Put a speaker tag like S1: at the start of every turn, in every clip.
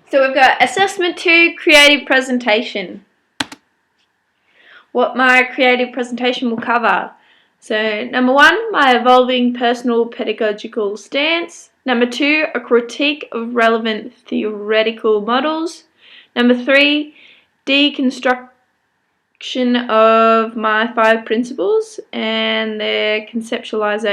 S1: So we've got Assessment 2, Creative Presentation. What my creative presentation will cover. So number 1, my evolving personal pedagogical stance. Number 2, a critique of relevant theoretical models. Number 3, deconstruction of my 5 principles and their conceptualized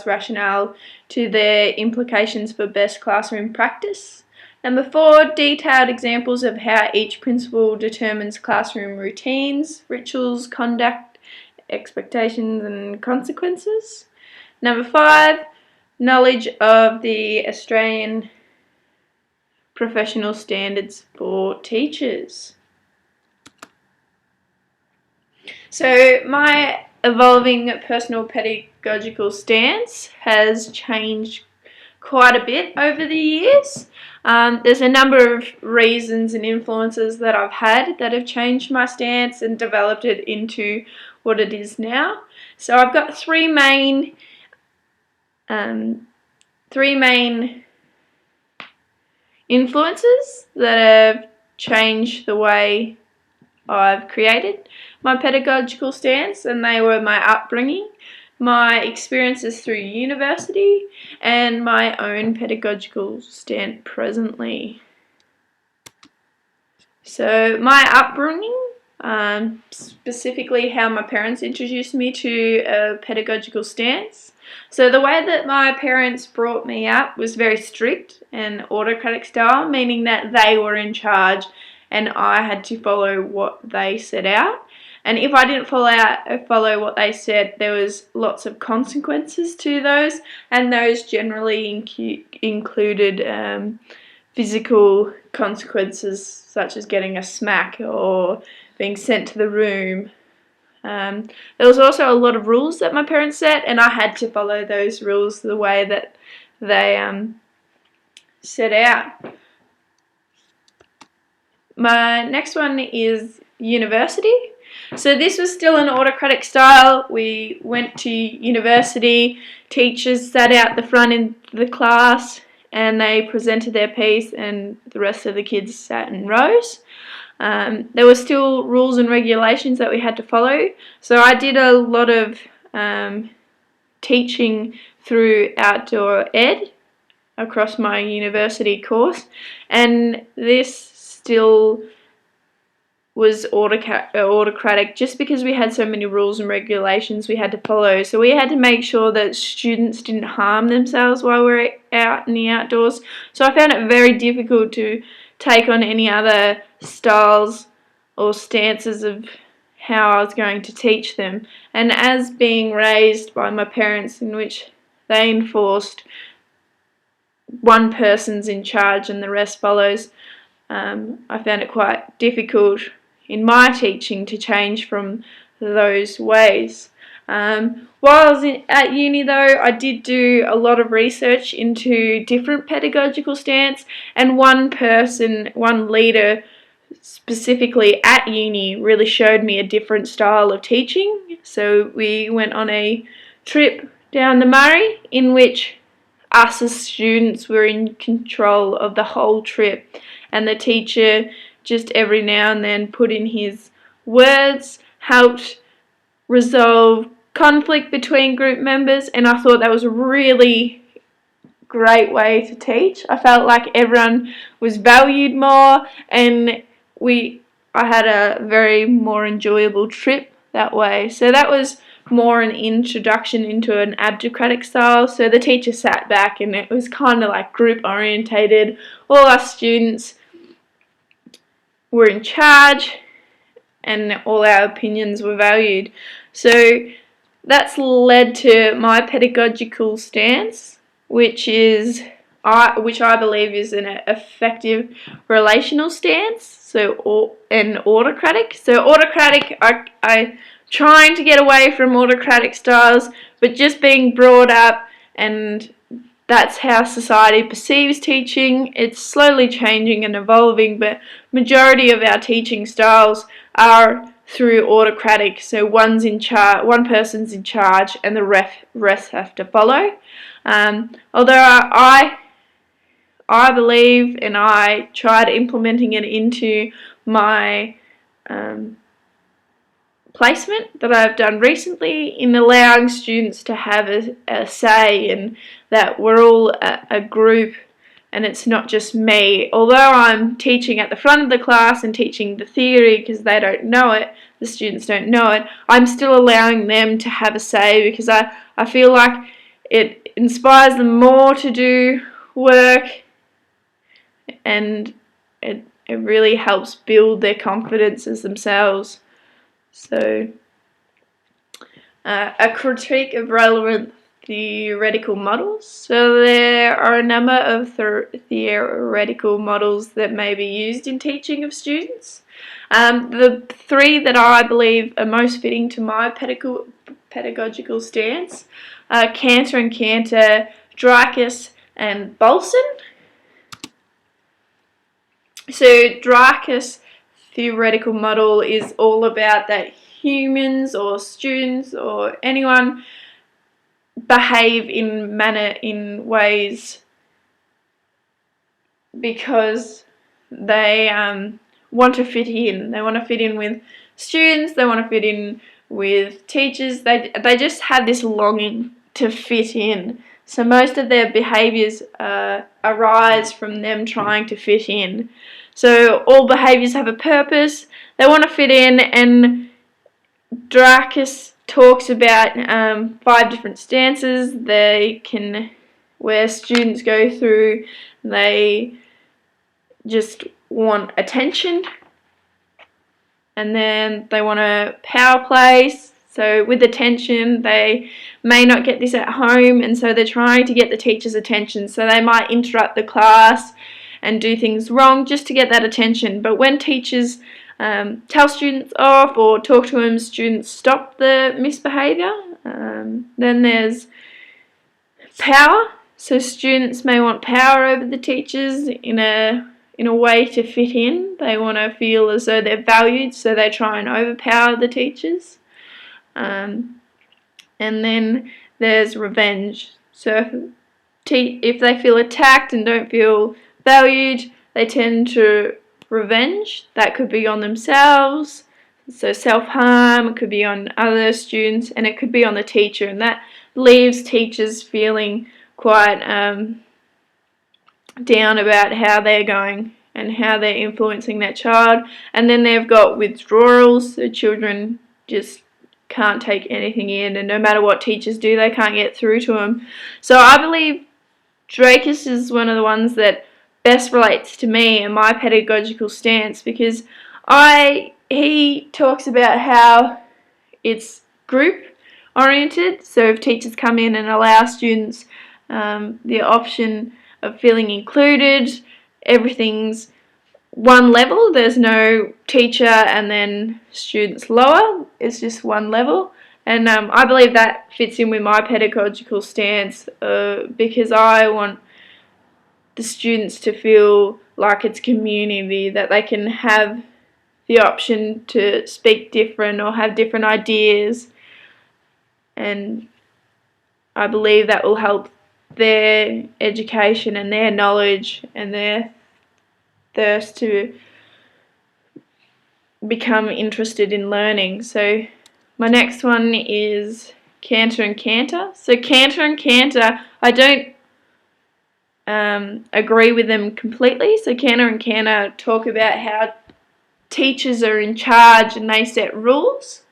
S1: rationale to their implications for best classroom practice. Number 4, detailed examples of how each principle determines classroom routines, rituals, conduct, expectations and consequences. Number 5, knowledge of the Australian professional standards for teachers. So my evolving personal pedagogical stance has changed quite a bit over the years. There's a number of reasons and influences that I've had that have changed my stance and developed it into what it is now. So I've got three main influences that have changed the way I've created my pedagogical stance, and they were my upbringing, my experiences through university, and my own pedagogical stance presently. So my upbringing, specifically how my parents introduced me to a pedagogical stance. So the way that my parents brought me up was very strict and autocratic style, meaning that they were in charge and I had to follow what they set out. And if I didn't follow what they said, there was lots of consequences to those, and those generally included physical consequences such as getting a smack or being sent to the room. There was also a lot of rules that my parents set, and I had to follow those rules the way that they set out. My next one is university. So this was still an autocratic style. We went to university, teachers sat out the front in the class and they presented their piece and the rest of the kids sat in rows. There were still rules and regulations that we had to follow. So I did a lot of teaching through outdoor ed across my university course, and this still was autocratic just because we had so many rules and regulations we had to follow. So we had to make sure that students didn't harm themselves while we were out in the outdoors. So I found it very difficult to take on any other styles or stances of how I was going to teach them. And as being raised by my parents, in which they enforced one person's in charge and the rest follows, I found it quite difficult in my teaching to change from those ways. While I was at uni though, I did do a lot of research into different pedagogical stance, and one leader specifically at uni really showed me a different style of teaching. So we went on a trip down the Murray in which us as students were in control of the whole trip, and the teacher just every now and then put in his words, helped resolve conflict between group members, and I thought that was a really great way to teach. I felt like everyone was valued more, and I had a very more enjoyable trip that way. So that was more an introduction into an abdocratic style. So the teacher sat back and it was kind of like group orientated. All our students were in charge and all our opinions were valued. So that's led to my pedagogical stance, which I believe is an effective relational stance. So and autocratic. So autocratic, I trying to get away from autocratic styles, but just being brought up, and that's how society perceives teaching. It's slowly changing and evolving, but majority of our teaching styles are through autocratic. So one person's in charge, and the rest have to follow. Although I believe, and I tried implementing it into my placement that I've done recently, in allowing students to have a say, and that we're all a group and it's not just me. Although I'm teaching at the front of the class and teaching the theory because they don't know it, the students don't know it, I'm still allowing them to have a say, because I feel like it inspires them more to do work, and it really helps build their confidence as themselves. So, a critique of relevant theoretical models. So there are a number of theoretical models that may be used in teaching of students. The three that I believe are most fitting to my pedagogical stance are Cantor and Cantor, Dreykus and Bolson. So Dreykus' theoretical model is all about that humans or students or anyone behave in ways because they want to fit in. They want to fit in with students, they want to fit in with teachers, they just have this longing to fit in. So most of their behaviours arise from them trying to fit in. So all behaviours have a purpose, they want to fit in, and Dreykus talks about 5 different stances where students go through. They just want attention, and then they want a power play. So with attention, they may not get this at home, and so they're trying to get the teacher's attention. So they might interrupt the class and do things wrong just to get that attention. But when teachers tell students off or talk to them, students stop the misbehaviour. Then there's power. So students may want power over the teachers in a way to fit in. They want to feel as though they're valued, so they try and overpower the teachers. And then there's revenge. So if they feel attacked and don't feel valued, they tend to revenge. That could be on themselves, so self-harm, it could be on other students, and it could be on the teacher, and that leaves teachers feeling quite down about how they're going and how they're influencing that child. And then they've got withdrawals, so children just can't take anything in, and no matter what teachers do, they can't get through to them. So I believe Dreykus is one of the ones that best relates to me and my pedagogical stance, because he talks about how it's group oriented. So if teachers come in and allow students the option of feeling included, everything's one level. There's no teacher and then students lower. It's just one level. And I believe that fits in with my pedagogical stance because I want the students to feel like it's community, that they can have the option to speak different or have different ideas, and I believe that will help their education and their knowledge and their thirst to become interested in learning. So my next one is Cantor and Cantor. So Cantor and Cantor, I don't agree with them completely. So Cantor and Cantor talk about how teachers are in charge and they set rules.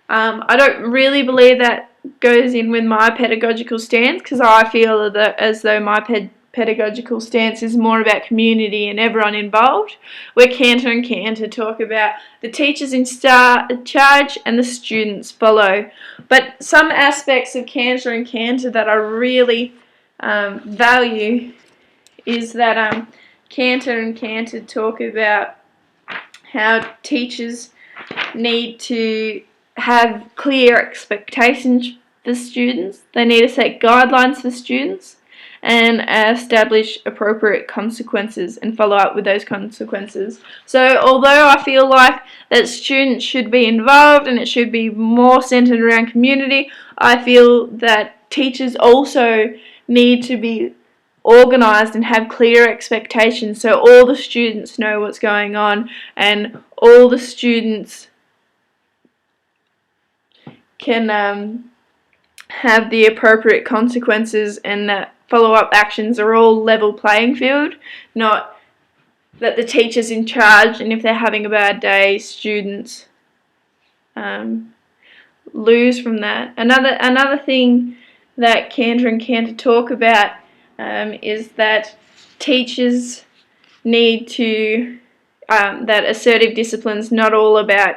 S1: I don't really believe that goes in with my pedagogical stance, because I feel that as though my pedagogical stance is more about community and everyone involved, where Cantor and Cantor talk about the teachers in charge and the students follow. But some aspects of Cantor and Cantor that I really value is that Cantor and Cantor talk about how teachers need to have clear expectations for students. They need to set guidelines for students and establish appropriate consequences and follow up with those consequences. So although I feel like that students should be involved and it should be more centered around community, I feel that teachers also need to be organised and have clear expectations, so all the students know what's going on and all the students can have the appropriate consequences, and that follow-up actions are all level playing field, not that the teacher's in charge, and if they're having a bad day, students lose from that. Another thing that Cantor and Cantor talk about is that teachers need to, that assertive discipline's not all about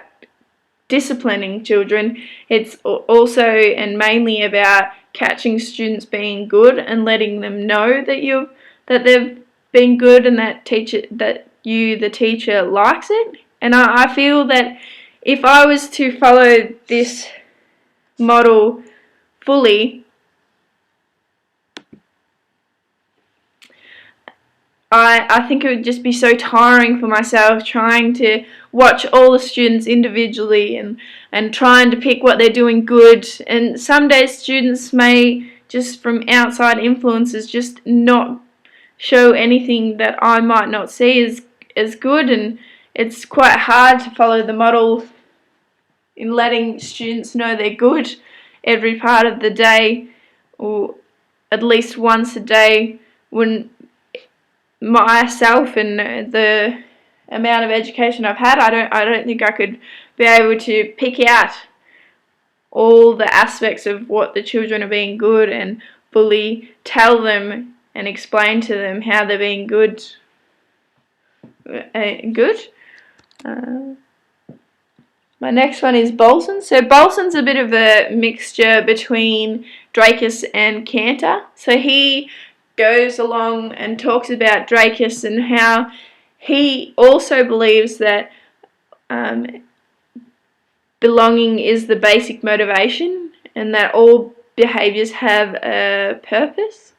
S1: disciplining children, it's also and mainly about catching students being good and letting them know that they've been good and that the teacher likes it. And I feel that if I was to follow this model fully, I think it would just be so tiring for myself trying to watch all the students individually and trying to pick what they're doing good. And some days students may, just from outside influences, just not show anything that I might not see as good, and it's quite hard to follow the model in letting students know they're good every part of the day, or at least once a day, when myself and the amount of education I've had, I don't think I could be able to pick out all the aspects of what the children are being good and fully tell them and explain to them how they're being good. My next one is Bolton. So Bolton's a bit of a mixture between Dreykus and Cantor. So he goes along and talks about Dreykus and how he also believes that belonging is the basic motivation and that all behaviours have a purpose.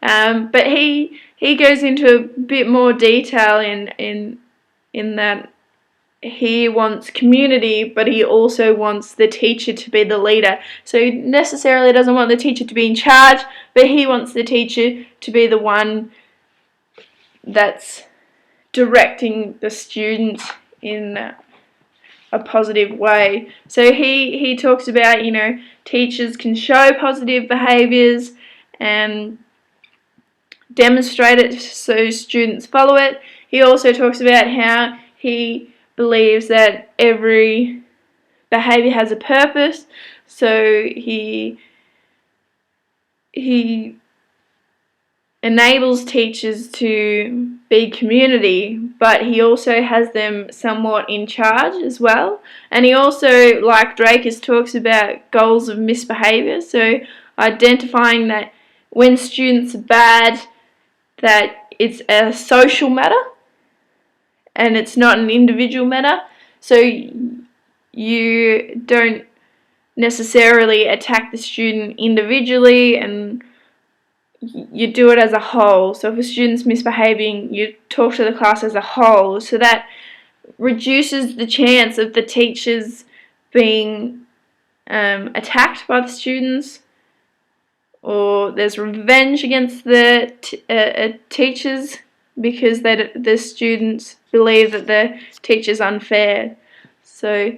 S1: But he goes into a bit more detail in that he wants community, but he also wants the teacher to be the leader. So he necessarily doesn't want the teacher to be in charge, but he wants the teacher to be the one that's directing the students in a positive way. So he talks about, teachers can show positive behaviours and demonstrate it so students follow it. He also talks about how he believes that every behaviour has a purpose, so he enables teachers to be community, but he also has them somewhat in charge as well. And he also, like Dreykus, talks about goals of misbehaviour, so identifying that when students are bad, that it's a social matter and it's not an individual matter. So you don't necessarily attack the student individually, and you do it as a whole. So if a student's misbehaving, you talk to the class as a whole. So that reduces the chance of the teachers being attacked by the students, or there's revenge against the teachers because the students believe that the teacher's unfair. So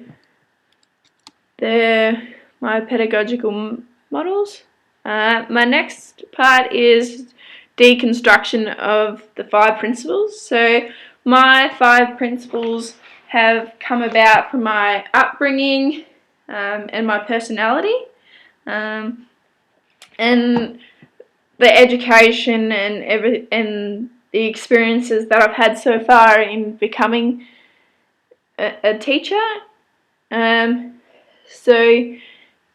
S1: they're my pedagogical models. My next part is deconstruction of the 5 principles. So my 5 principles have come about from my upbringing and my personality, and the education and the experiences that I've had so far in becoming a teacher. My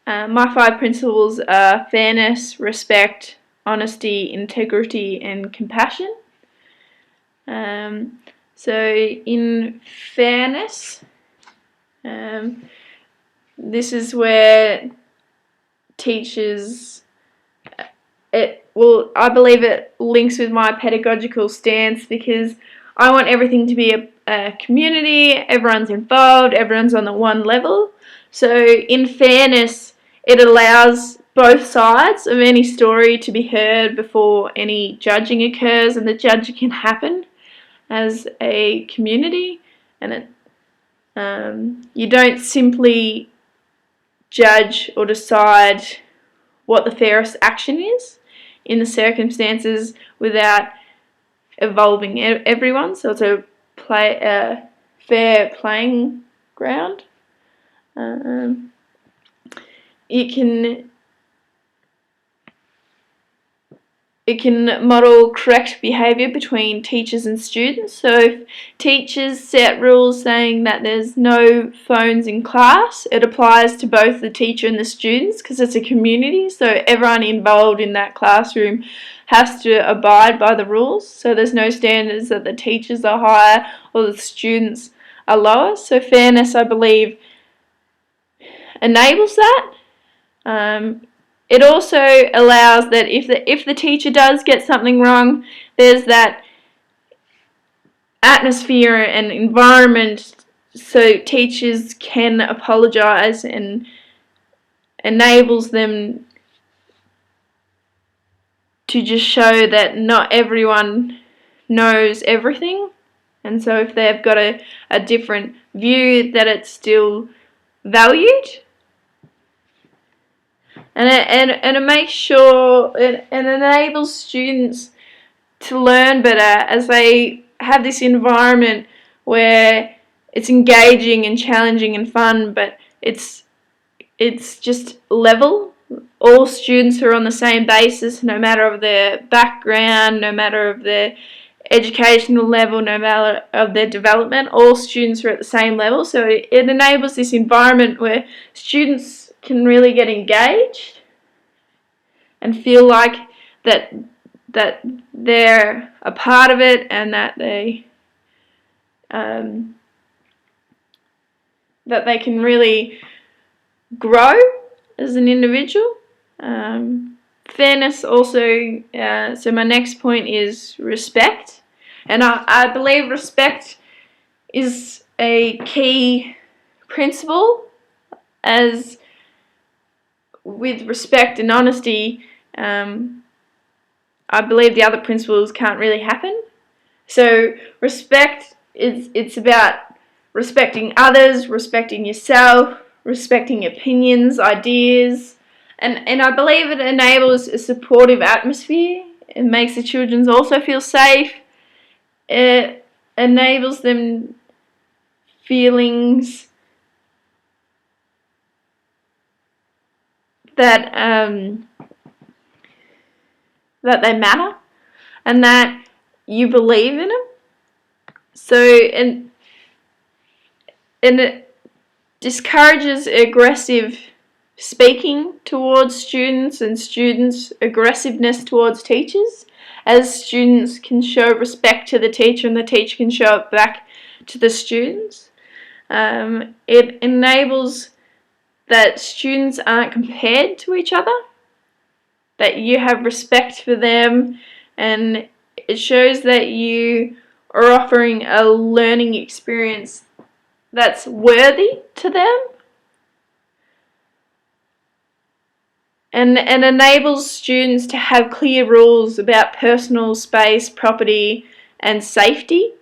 S1: 5 principles are fairness, respect, honesty, integrity, and compassion. So in fairness, this is where teachers, I believe it links with my pedagogical stance, because I want everything to be a community, everyone's involved, everyone's on the one level. So in fairness, it allows both sides of any story to be heard before any judging occurs, and the judging can happen as a community, and you don't simply judge or decide what the fairest action is in the circumstances without involving everyone, so it's a fair playing ground. It can model correct behaviour between teachers and students. So if teachers set rules saying that there's no phones in class, it applies to both the teacher and the students because it's a community, so everyone involved in that classroom has to abide by the rules. So there's no standards that the teachers are higher or the students are lower. So fairness, I believe, enables that. It also allows that if the teacher does get something wrong, there's that atmosphere and environment so teachers can apologise, and enables them to just show that not everyone knows everything, and so if they've got a different view, that it's still valued. And it makes sure it enables students to learn better as they have this environment where it's engaging and challenging and fun, but it's just level. All students are on the same basis, no matter of their background, no matter of their educational level, no matter of their development. All students are at the same level, so it enables this environment where students can really get engaged and feel like that they're a part of it, and that they can really grow as an individual. Fairness also, so my next point is respect, and I believe respect is a key principle, as with respect and honesty, I believe the other principles can't really happen. So respect it's about respecting others, respecting yourself, respecting opinions, ideas, and I believe it enables a supportive atmosphere. It makes the children also feel safe. It enables them feelings that they matter and that you believe in them. So and it discourages aggressive speaking towards students and students' aggressiveness towards teachers, as students can show respect to the teacher and the teacher can show it back to the students. It enables that students aren't compared to each other, that you have respect for them, and it shows that you are offering a learning experience that's worthy to them, and enables students to have clear rules about personal space, property, and safety,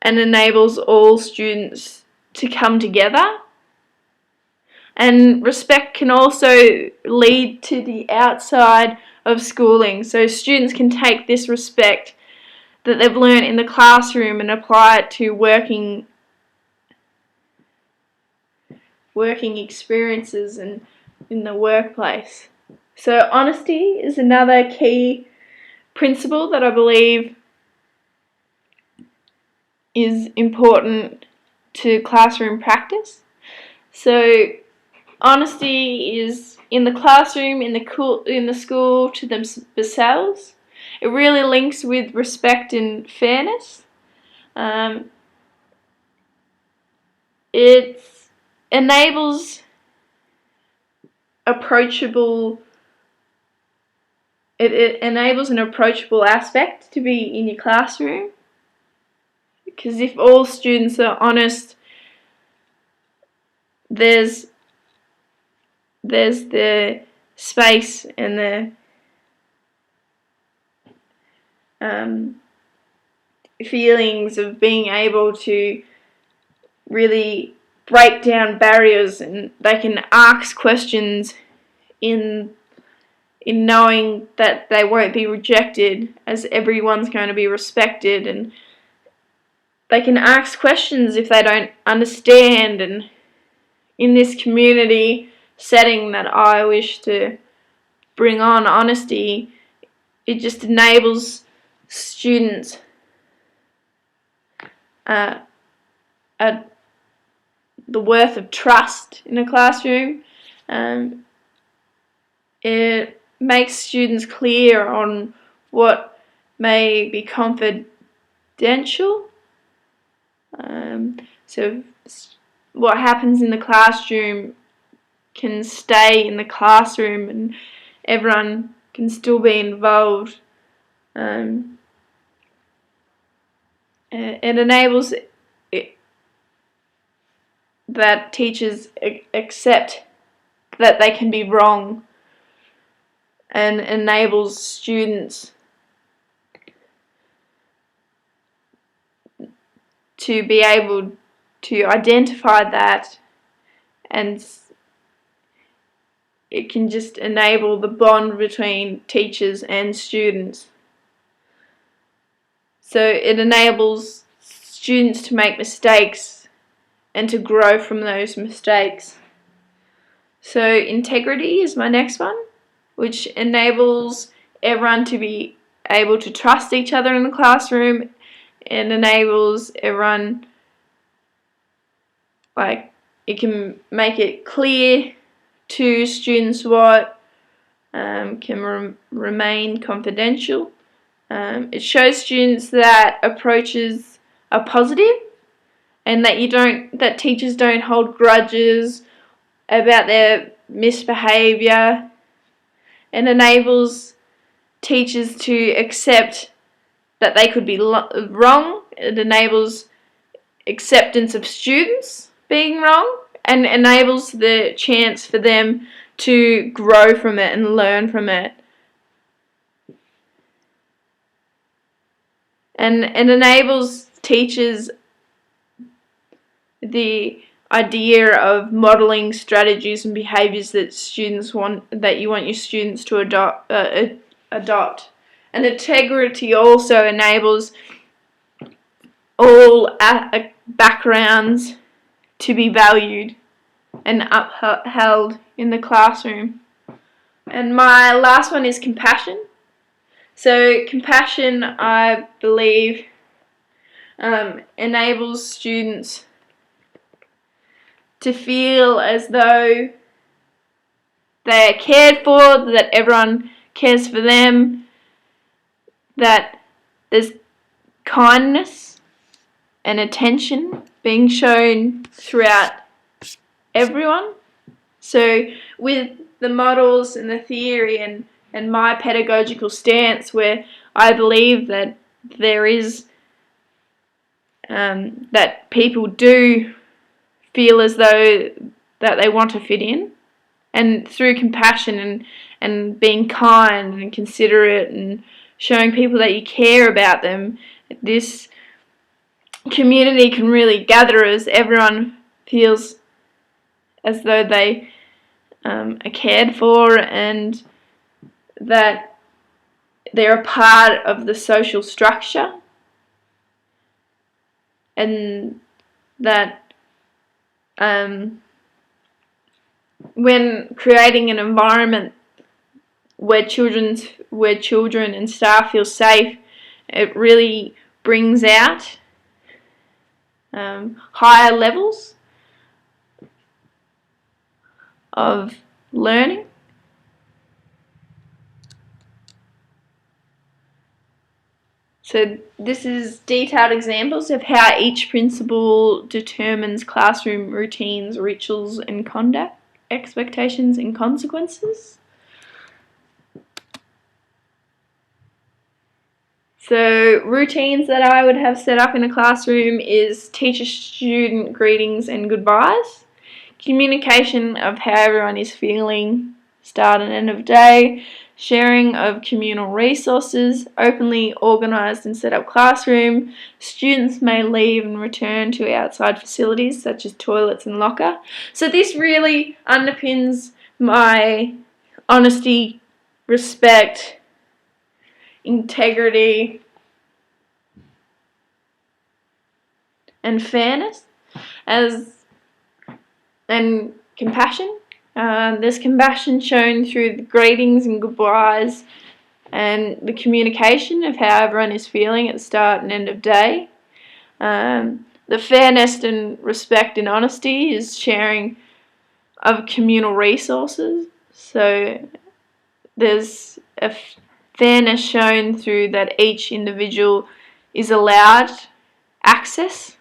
S1: and enables all students to come together. And respect can also lead to the outside of schooling, so students can take this respect that they've learned in the classroom and apply it to working experiences and in the workplace. So honesty is another key principle that I believe is important to classroom practice. So honesty is in the classroom, in the school, to themselves. It really links with respect and fairness. It enables It enables an approachable aspect to be in your classroom, because if all students are honest, there's there's the space and the feelings of being able to really break down barriers, and they can ask questions in knowing that they won't be rejected, as everyone's going to be respected, and they can ask questions if they don't understand. And in this community setting that I wish to bring on, honesty, it just enables students the worth of trust in a classroom. It makes students clear on what may be confidential. So what happens in the classroom can stay in the classroom, and everyone can still be involved. It enables that teachers accept that they can be wrong, and enables students to be able to identify that, and it can just enable the bond between teachers and students. So it enables students to make mistakes and to grow from those mistakes. So integrity is my next one, which enables everyone to be able to trust each other in the classroom, and enables everyone, it can make it clear to students what can remain confidential. It shows students that approaches are positive, and that teachers don't hold grudges about their misbehaviour, and enables teachers to accept that they could be wrong. It enables acceptance of students being wrong, and enables the chance for them to grow from it and learn from it. And it enables teachers the idea of modelling strategies and behaviours that you want your students to adopt. And integrity also enables all backgrounds to be valued and upheld in the classroom. And my last one is compassion. So compassion, I believe, enables students to feel as though they are cared for, that everyone cares for them, that there's kindness and attention being shown throughout everyone. So with the models and the theory and my pedagogical stance, where I believe that there is that people do feel as though that they want to fit in, and through compassion and being kind and considerate and showing people that you care about them, this community can really gather as everyone feels as though they are cared for, and that they're a part of the social structure, and that when creating an environment where children and staff feel safe, it really brings out higher levels of learning. So this is detailed examples of how each principle determines classroom routines, rituals and conduct, expectations and consequences. So routines that I would have set up in a classroom is teacher-student greetings and goodbyes, communication of how everyone is feeling, start and end of day, sharing of communal resources, openly organised and set up classroom. Students may leave and return to outside facilities such as toilets and locker. So this really underpins my honesty, respect, integrity, and fairness and compassion. There's compassion shown through the greetings and goodbyes and the communication of how everyone is feeling at the start and end of day. The fairness and respect and honesty is sharing of communal resources. So there's a fairness shown through that each individual is allowed access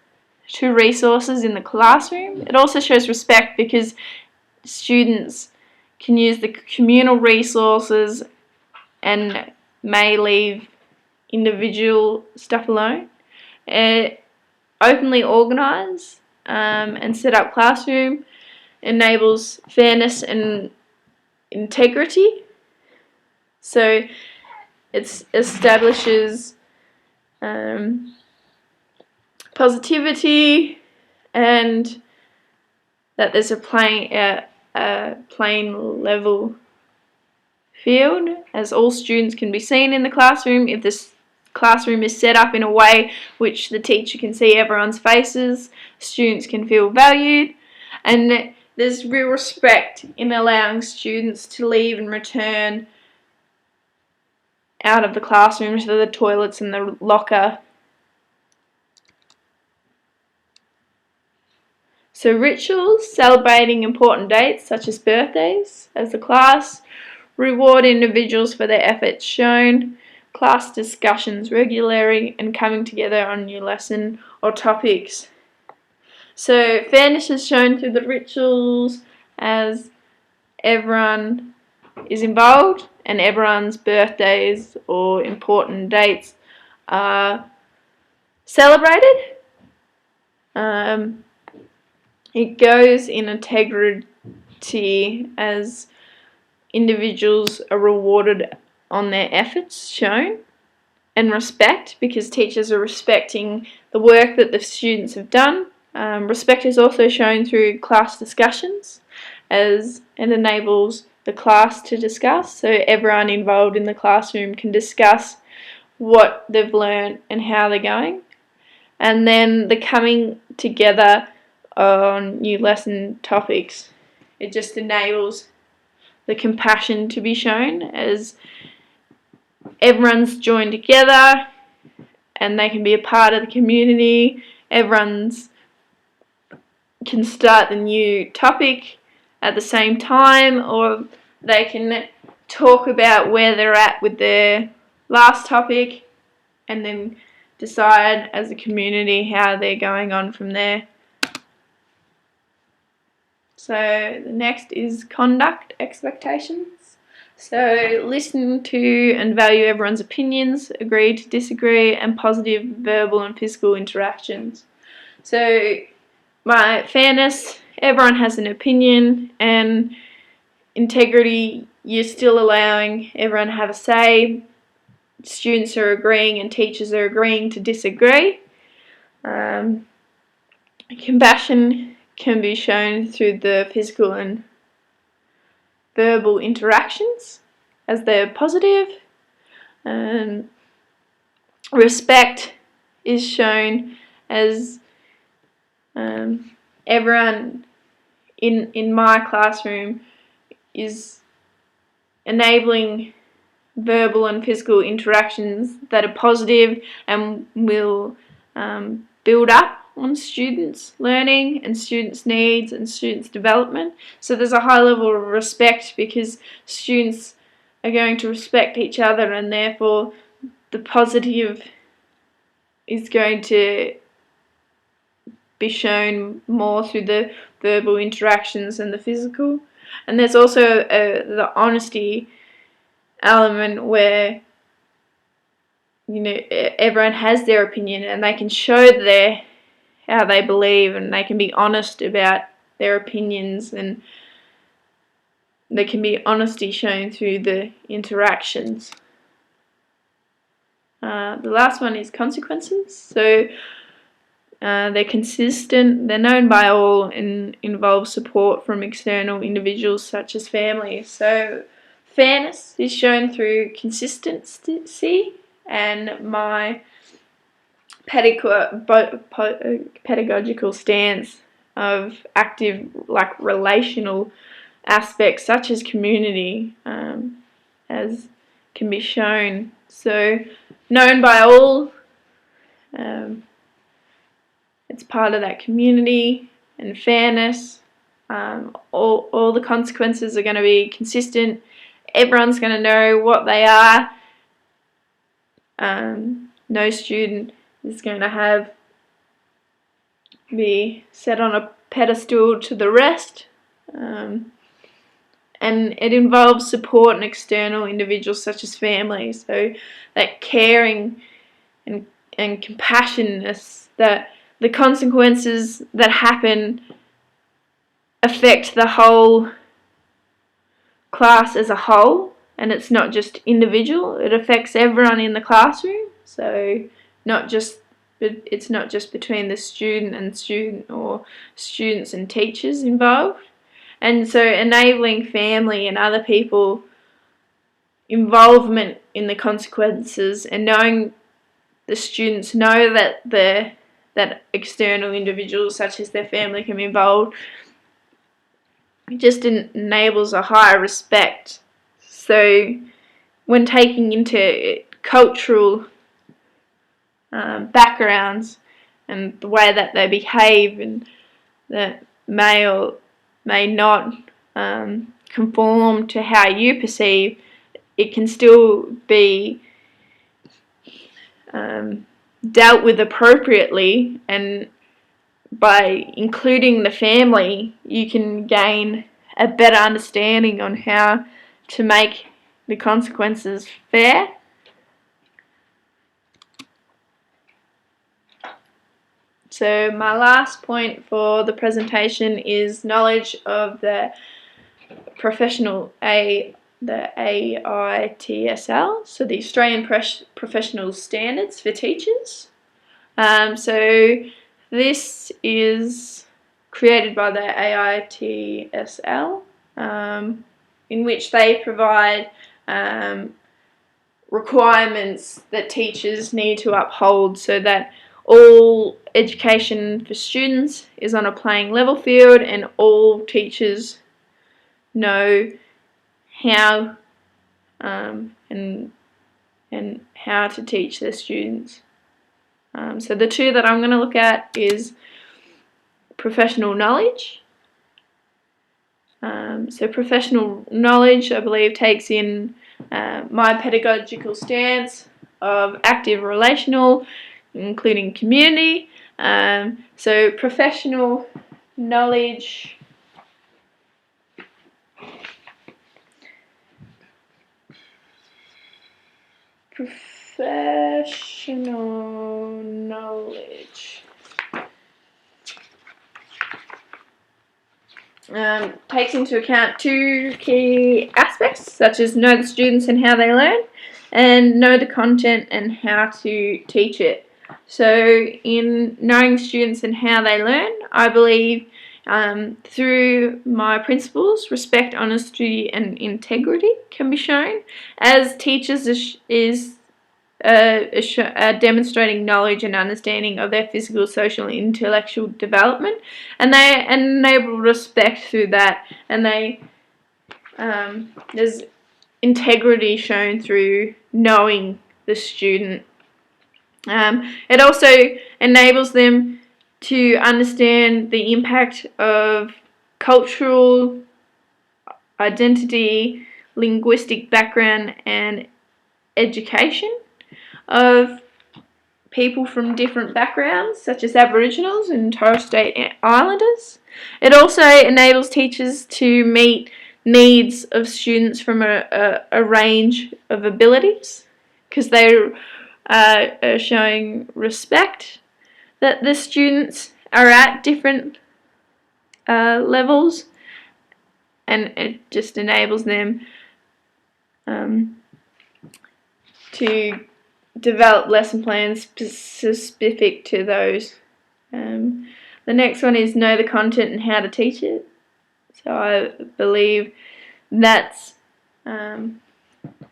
S1: to resources in the classroom. It also shows respect because students can use the communal resources and may leave individual stuff alone. Openly organise and set up classroom enables fairness and integrity. So it establishes positivity and that there's a plain level field as all students can be seen in the classroom. If this classroom is set up in a way which the teacher can see everyone's faces, students can feel valued, and there's real respect in allowing students to leave and return out of the classroom to the toilets and the locker. So rituals celebrating important dates such as birthdays as a class, reward individuals for their efforts shown, class discussions regularly and coming together on new lesson or topics. So fairness is shown through the rituals as everyone is involved and everyone's birthdays or important dates are celebrated. It goes in integrity as individuals are rewarded on their efforts shown, and respect because teachers are respecting the work that the students have done. Respect is also shown through class discussions as it enables the class to discuss, so everyone involved in the classroom can discuss what they've learned and how they're going. And then the coming together on new lesson topics. It just enables the compassion to be shown as everyone's joined together and they can be a part of the community. Everyone's can start the new topic at the same time, or they can talk about where they're at with their last topic and then decide as a community how they're going on from there. So the next is conduct expectations. So listen to and value everyone's opinions, agree to disagree, and positive verbal and physical interactions. So my fairness, everyone has an opinion, and integrity, you're still allowing everyone to have a say. Students are agreeing and teachers are agreeing to disagree. Compassion can be shown through the physical and verbal interactions as they're positive. Respect is shown as everyone in my classroom is enabling verbal and physical interactions that are positive and will build up on students' learning and students' needs and students' development. So there's a high level of respect because students are going to respect each other, and therefore the positive is going to be shown more through the verbal interactions and the physical. And there's also the honesty element where everyone has their opinion and they can show how they believe and they can be honest about their opinions, and there can be honesty shown through the interactions. The last one is consequences. So they're consistent, they're known by all, and involve support from external individuals such as families. So fairness is shown through consistency, and my pedagogical stance of active, like, relational aspects such as community, as can be shown. So known by all, it's part of that community, and fairness. All the consequences are going to be consistent. Everyone's going to know what they are. No student is going to be set on a pedestal to the rest. And it involves support and external individuals such as families. So that caring and compassionate, that the consequences that happen affect the whole class as a whole, and it's not just individual, it affects everyone in the classroom. So it's not just between the student and student, or students and teachers involved. And so enabling family and other people involvement in the consequences, and knowing the students know that external individuals such as their family can be involved, it just enables a higher respect. So when taking into cultural backgrounds and the way that they behave, and that may or may not conform to how you perceive, it can still be dealt with appropriately, and by including the family, you can gain a better understanding on how to make the consequences fair. So my last point for the presentation is knowledge of the AITSL, so the Australian Professional Standards for Teachers. So this is created by the AITSL, in which they provide requirements that teachers need to uphold, so that all education for students is on a playing level field, and all teachers know how and how to teach their students. So the two that I'm going to look at is professional knowledge. So professional knowledge, I believe, takes in my pedagogical stance of active relational, including community. So professional knowledge takes into account two key aspects, such as know the students and how they learn, and know the content and how to teach it. So in knowing students and how they learn, I believe through my principles, respect, honesty and integrity can be shown, as teachers are demonstrating knowledge and understanding of their physical, social and intellectual development, and they enable respect through that, and there's integrity shown through knowing the student. It also enables them to understand the impact of cultural identity, linguistic background and education of people from different backgrounds, such as Aboriginals and Torres Strait Islanders. It also enables teachers to meet needs of students from a range of abilities, because they are showing respect that the students are at different levels, and it just enables them to develop lesson plans specific to those. The next one is know the content and how to teach it. So I believe that's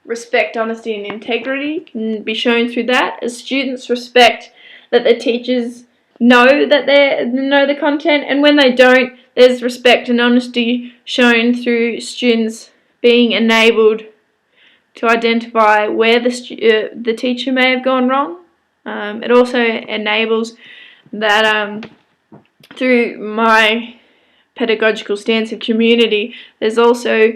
S1: respect, honesty and integrity can be shown through that. As students respect that the teachers know that they know the content, and when they don't, there's respect and honesty shown through students being enabled to identify where the teacher may have gone wrong. It also enables that through my pedagogical stance of community, there's also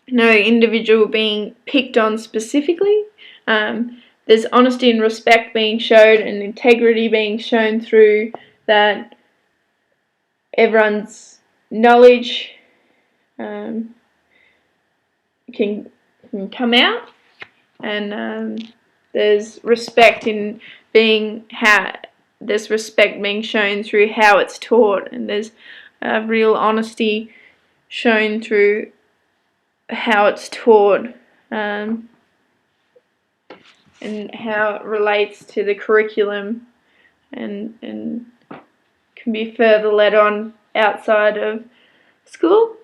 S1: no individual being picked on specifically. There's honesty and respect being shown and integrity being shown through that everyone's knowledge can come out, and there's respect in being there's respect being shown through how it's taught, and there's real honesty shown through how it's taught, and how it relates to the curriculum, and can be further led on outside of school.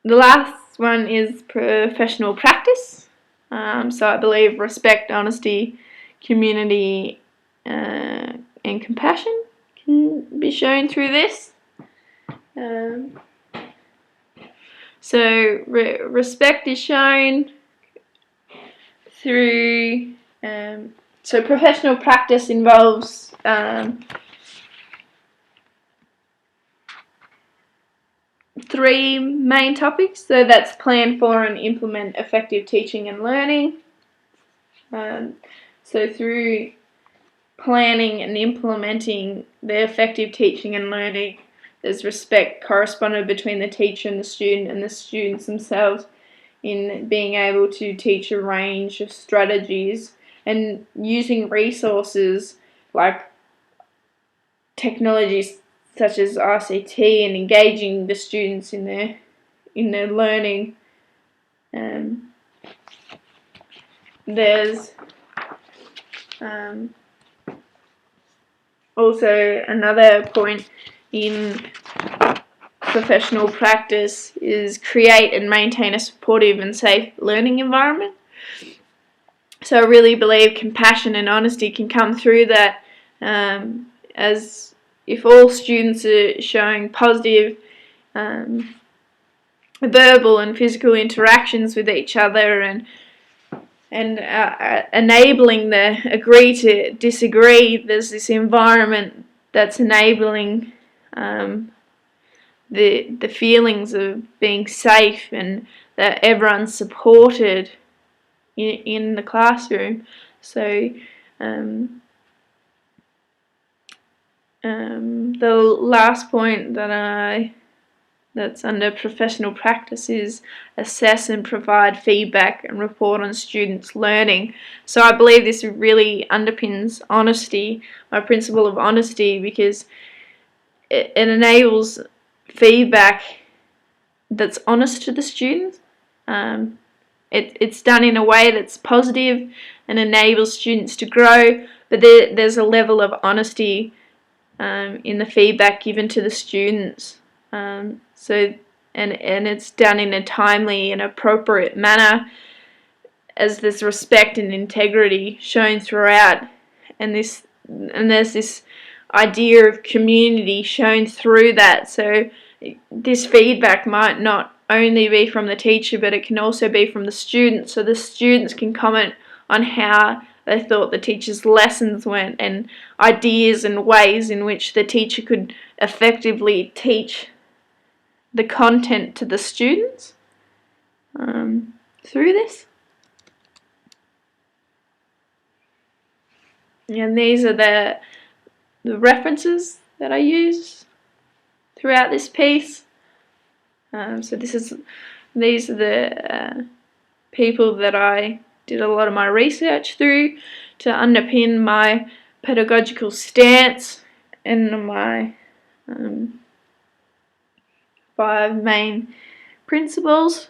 S1: The last one is professional practice. So I believe respect, honesty, community, and compassion can be shown through this. So respect is shown through, so professional practice involves three main topics. So that's plan for and implement effective teaching and learning. So through planning and implementing the effective teaching and learning, there's respect corresponded between the teacher and the students themselves in being able to teach a range of strategies and using resources like technologies such as RCT and engaging the students in their learning. There's also another point in professional practice is create and maintain a supportive and safe learning environment. So I really believe compassion and honesty can come through that, as if all students are showing positive verbal and physical interactions with each other, and enabling the agree to disagree, there's this environment that's enabling the feelings of being safe and that everyone's supported in the classroom. So the last point that's under professional practice is assess and provide feedback and report on students' learning. So I believe this really underpins honesty, my principle of honesty, because it enables feedback that's honest to the students. It's done in a way that's positive and enables students to grow, but there's a level of honesty in the feedback given to the students. And it's done in a timely and appropriate manner, as there's respect and integrity shown throughout, and there's this idea of community shown through that. So this feedback might not only be from the teacher, but it can also be from the students, so the students can comment on how they thought the teacher's lessons went, and ideas and ways in which the teacher could effectively teach the content to the students through this. And these are the references that I use throughout this piece. So these are the people that I did a lot of my research through to underpin my pedagogical stance and my 5 main principles.